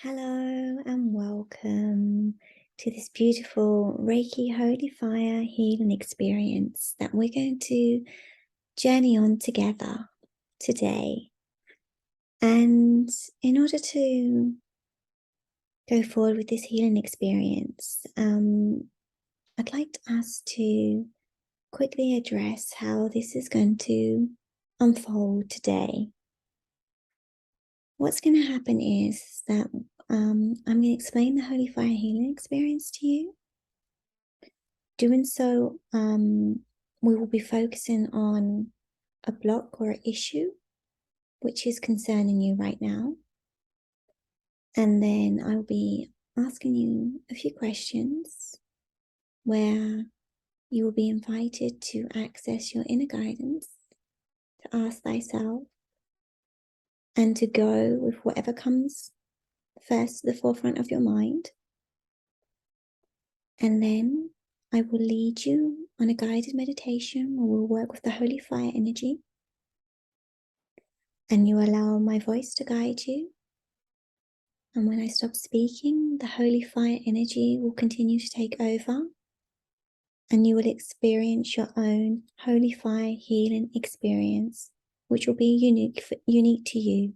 Hello and welcome to this beautiful Reiki Holy Fire healing experience that we're going to journey on together today. And in order to go forward with this healing experience, I'd like us to quickly address how this is going to unfold today. What's going to happen is that I'm going to explain the Holy Fire healing experience to you. Doing so, we will be focusing on a block or an issue which is concerning you right now. And then I'll be asking you a few questions where you will be invited to access your inner guidance, to ask thyself, and to go with whatever comes first to the forefront of your mind. And then I will lead you on a guided meditation where we'll work with the Holy Fire energy. And you allow my voice to guide you. And when I stop speaking, the Holy Fire energy will continue to take over. And you will experience your own Holy Fire healing experience, which will be unique to you.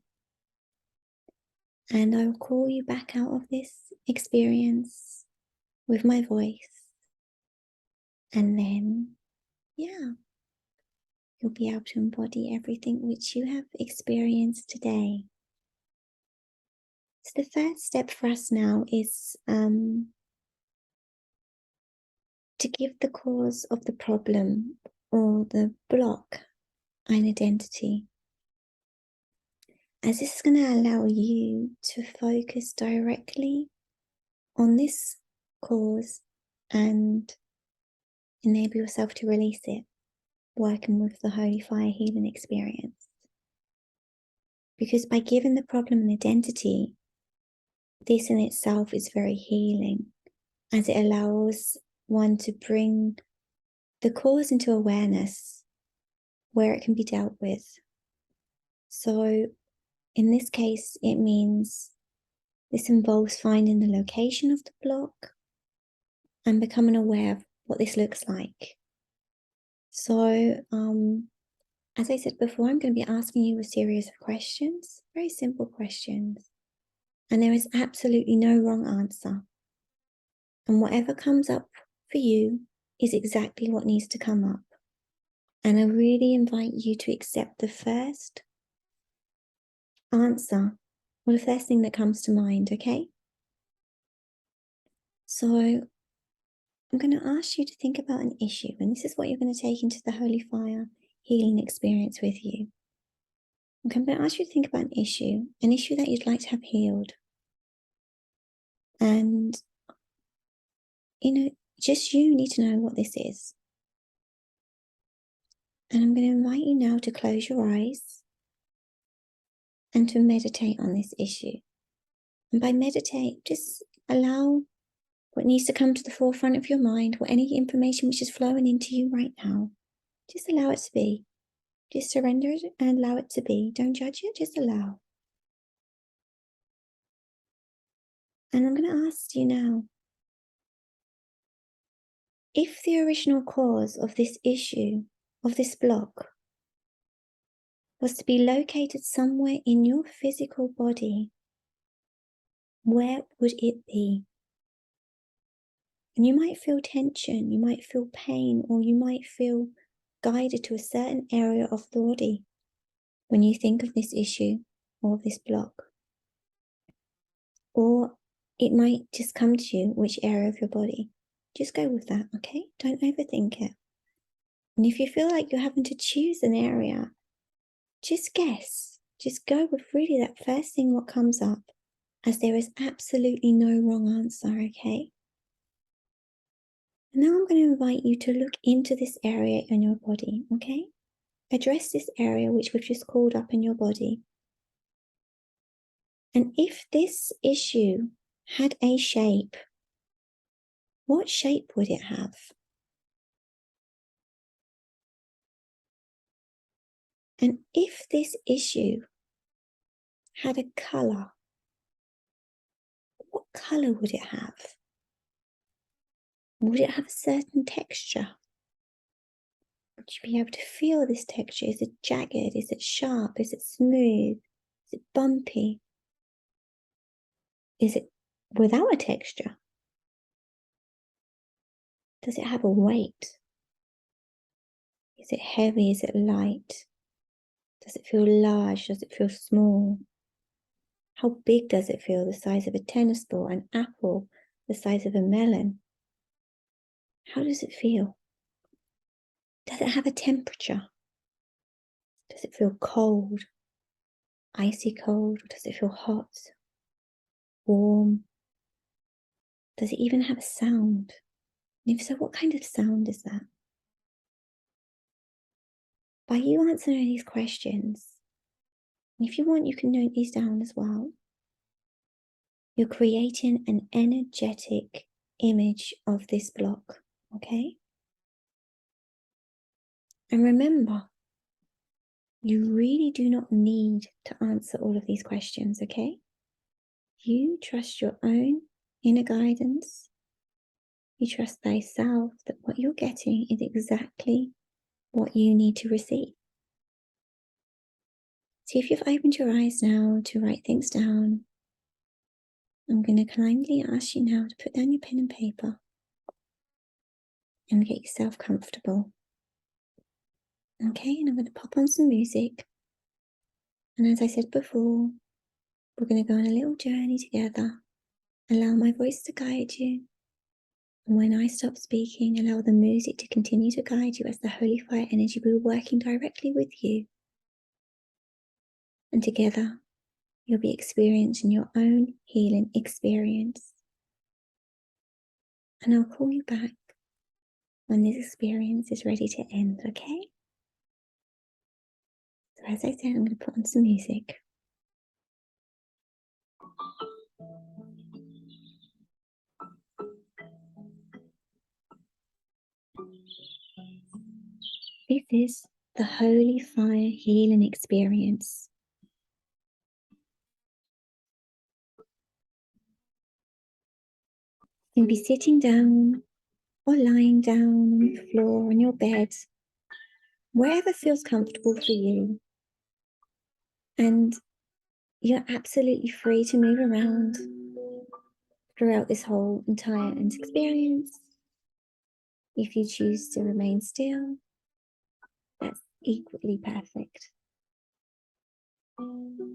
And I will call you back out of this experience with my voice. And then, you'll be able to embody everything which you have experienced today. So the first step for us now is to give the cause of the problem or the block an identity, as this is going to allow you to focus directly on this cause and enable yourself to release it, working with the Holy Fire healing experience. Because by giving the problem an identity, this in itself is very healing, as it allows one to bring the cause into awareness where it can be dealt with. So in this case, it means this involves finding the location of the block and becoming aware of what this looks like. So, as I said before, I'm going to be asking you a series of questions, very simple questions. And there is absolutely no wrong answer. And whatever comes up for you is exactly what needs to come up. And I really invite you to accept the first answer or the first thing that comes to mind, okay? So I'm going to ask you to think about an issue, and this is what you're going to take into the Holy Fire healing experience with you. Okay, I'm going to ask you to think about an issue that you'd like to have healed. And, just you need to know what this is. And I'm going to invite you now to close your eyes and to meditate on this issue. And by meditate, just allow what needs to come to the forefront of your mind, or any information which is flowing into you right now. Just allow it to be. Just surrender it and allow it to be. Don't judge it, just allow. And I'm going to ask you now, if the original cause of this issue, of this block, was to be located somewhere in your physical body, where would it be? And you might feel tension, you might feel pain, or you might feel guided to a certain area of the body when you think of this issue or this block. Or it might just come to you which area of your body. Just go with that, okay? Don't overthink it. And if you feel like you're having to choose an area, just guess. Just go with really that first thing what comes up, as there is absolutely no wrong answer, okay? And now I'm going to invite you to look into this area in your body, okay? Address this area which we've just called up in your body. And if this issue had a shape, what shape would it have? And if this issue had a color, what color would it have? Would it have a certain texture? Would you be able to feel this texture? Is it jagged? Is it sharp? Is it smooth? Is it bumpy? Is it without a texture? Does it have a weight? Is it heavy? Is it light? Does it feel large? Does it feel small? How big does it feel? The size of a tennis ball, an apple, the size of a melon? How does it feel? Does it have a temperature? Does it feel cold, icy cold, or does it feel hot, warm? Does it even have a sound? And if so, what kind of sound is that? By you answering these questions, and if you want, you can note these down as well. You're creating an energetic image of this block, okay? And remember, you really do not need to answer all of these questions, okay? You trust your own inner guidance. You trust thyself that what you're getting is exactly what you need to receive. So if you've opened your eyes now to write things down, I'm going to kindly ask you now to put down your pen and paper and get yourself comfortable. Okay, and I'm going to pop on some music. And as I said before, we're going to go on a little journey together. Allow my voice to guide you. And when I stop speaking, allow the music to continue to guide you as the Holy Fire energy will be working directly with you. And together, you'll be experiencing your own healing experience. And I'll call you back when this experience is ready to end, okay? So as I said, I'm going to put on some music. This is the Holy Fire healing experience. You can be sitting down or lying down on the floor, on your bed, wherever feels comfortable for you. And you're absolutely free to move around throughout this whole entire experience. If you choose to remain still, that's equally perfect.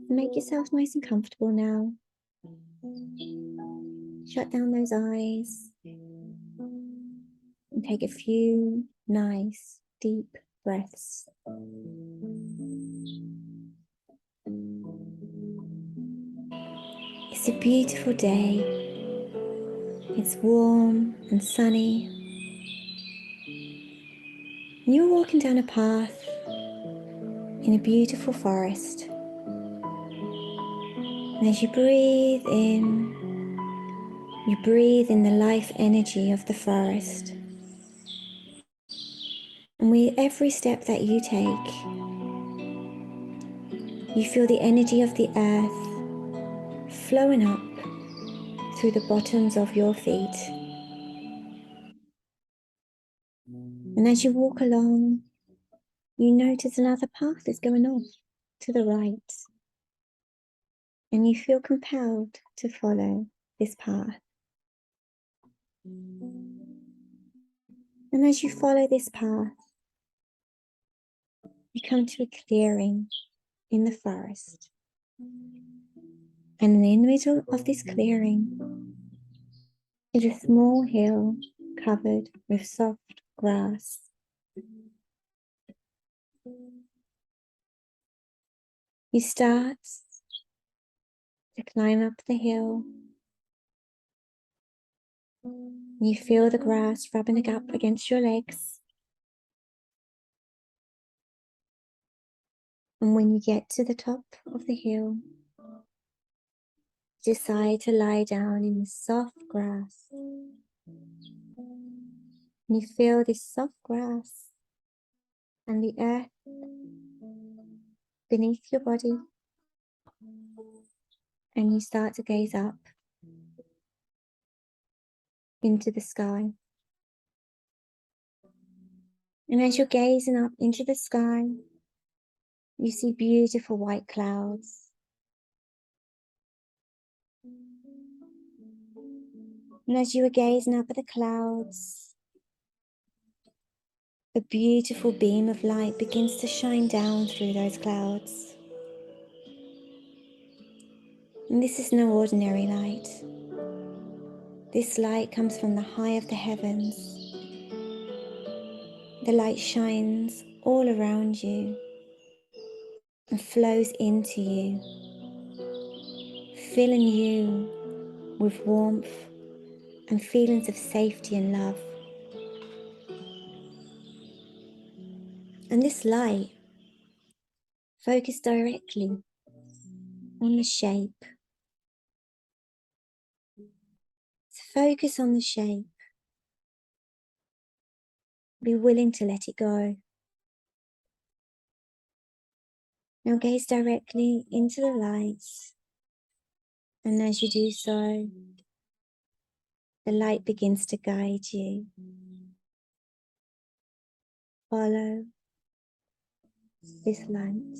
Make yourself nice and comfortable now. Shut down those eyes and take a few nice deep breaths. It's a beautiful day. It's warm and sunny. And you're walking down a path in a beautiful forest. And as you breathe in the life energy of the forest. And with every step that you take, you feel the energy of the earth flowing up through the bottoms of your feet. And as you walk along, you notice another path is going off to the right. And you feel compelled to follow this path. And as you follow this path, you come to a clearing in the forest. And in the middle of this clearing is a small hill covered with soft grass. You start to climb up the hill. You feel the grass rubbing up against your legs. And when you get to the top of the hill, you decide to lie down in the soft grass. And you feel this soft grass and the earth beneath your body. And you start to gaze up into the sky. And as you're gazing up into the sky, you see beautiful white clouds. And as you are gazing up at the clouds, a beautiful beam of light begins to shine down through those clouds. And this is no ordinary light. This light comes from the high of the heavens. The light shines all around you and flows into you, filling you with warmth and feelings of safety and love. And this light focuses directly on the shape. So focus on the shape. Be willing to let it go. Now gaze directly into the lights. And as you do so, the light begins to guide you. Follow this light.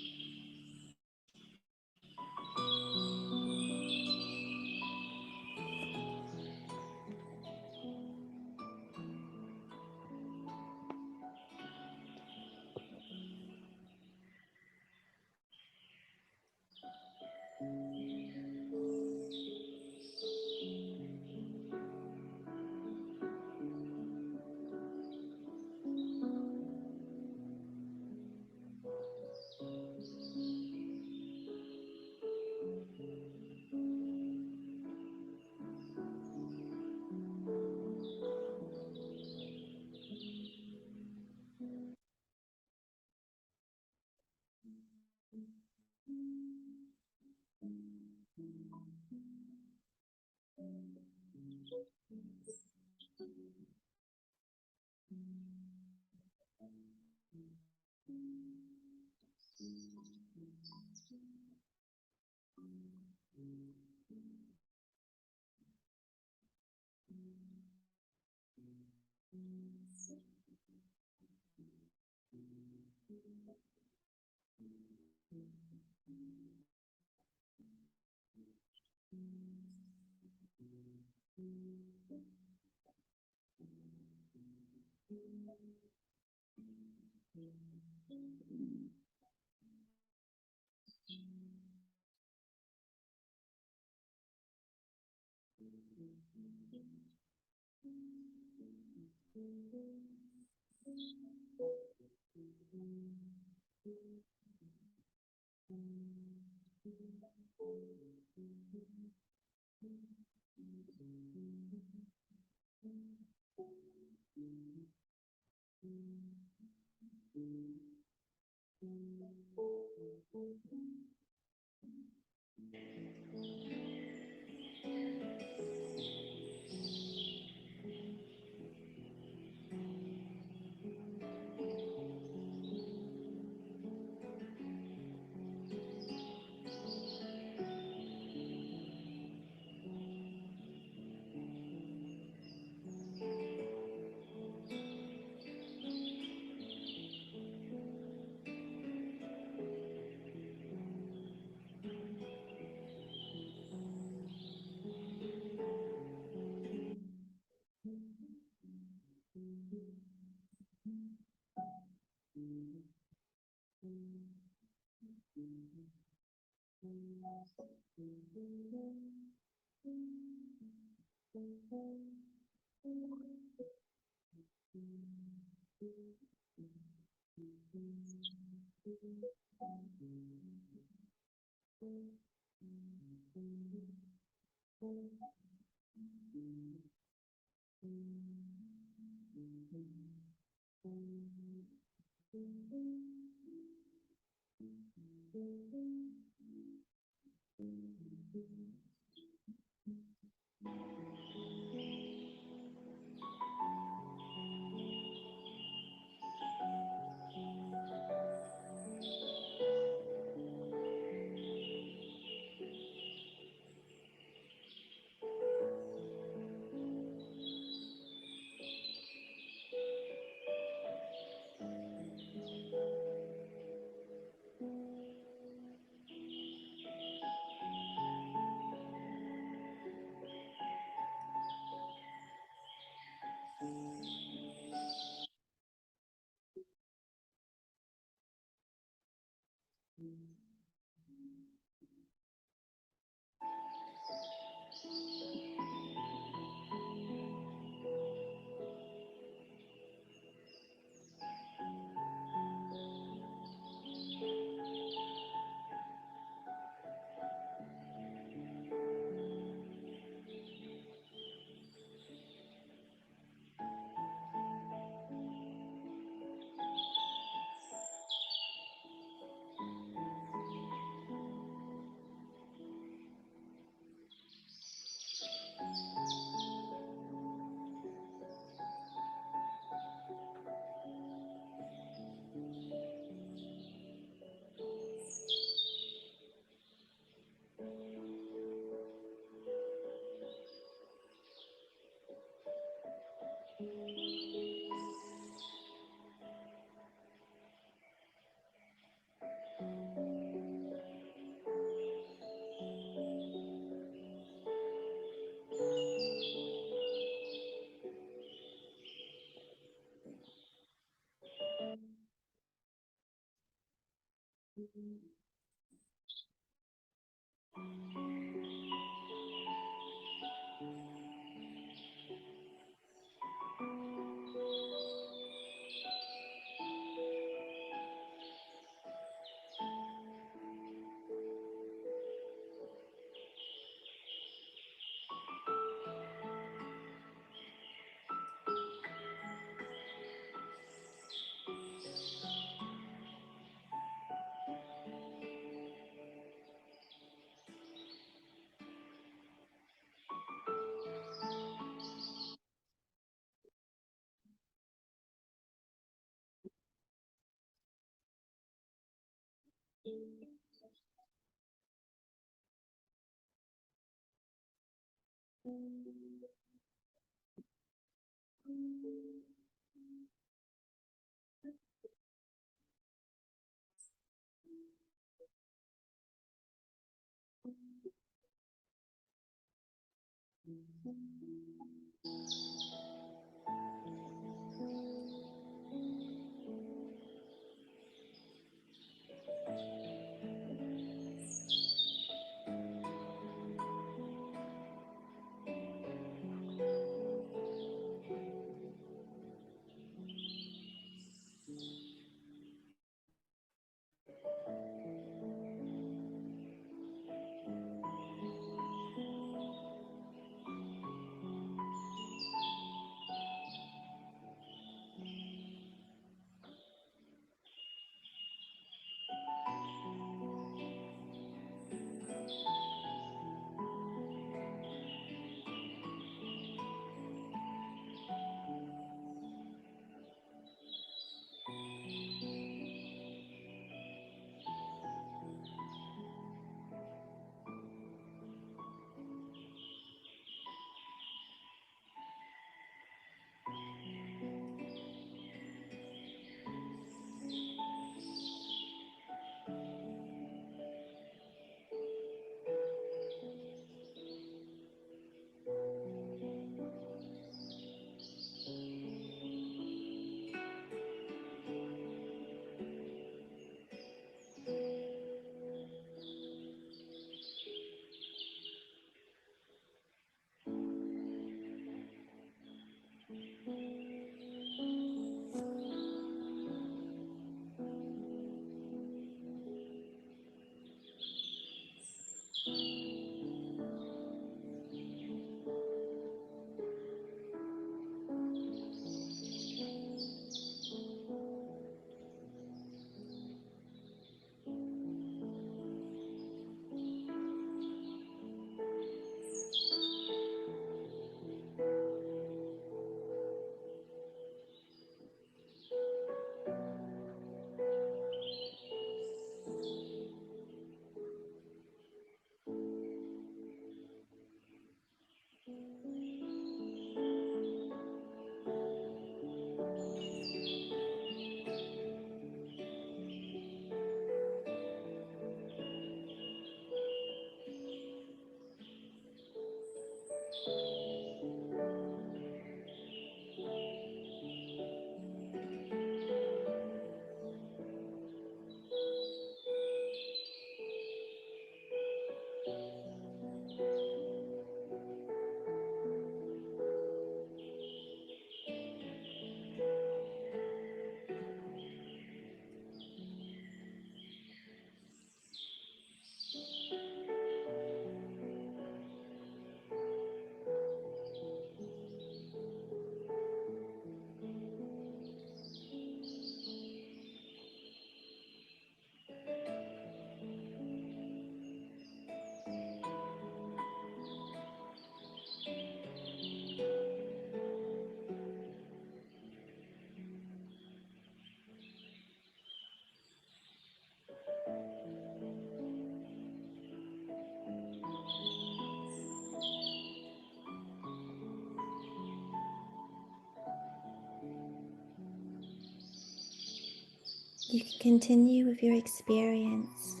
You can continue with your experience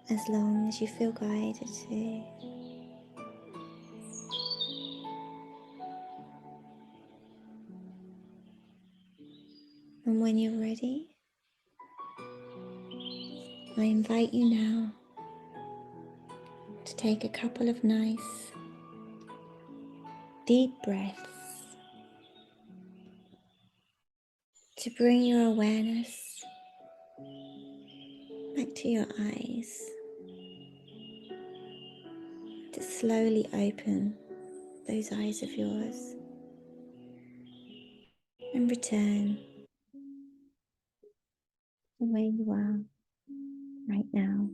as long as you feel guided to. And when you're ready, I invite you now to take a couple of nice, deep breaths to bring your awareness back to your eyes, to slowly open those eyes of yours and return to where you are right now.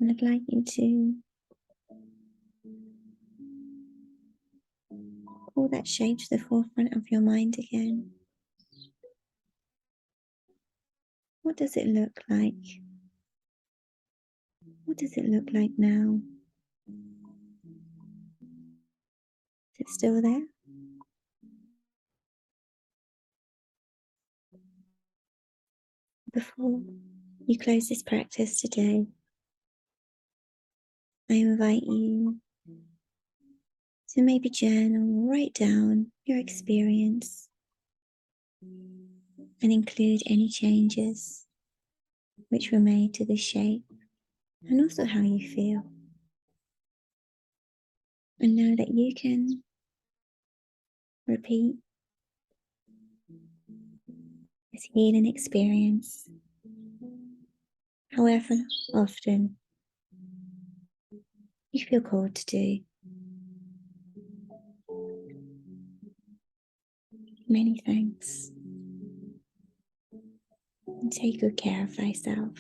And I'd like you to call that shape to the forefront of your mind again. What does it look like? What does it look like now? Is it still there? Before you close this practice today, I invite you to maybe journal, write down your experience and include any changes which were made to the shape and also how you feel. And know that you can repeat this healing experience however often you feel called to do. Many thanks. And take good care of thyself.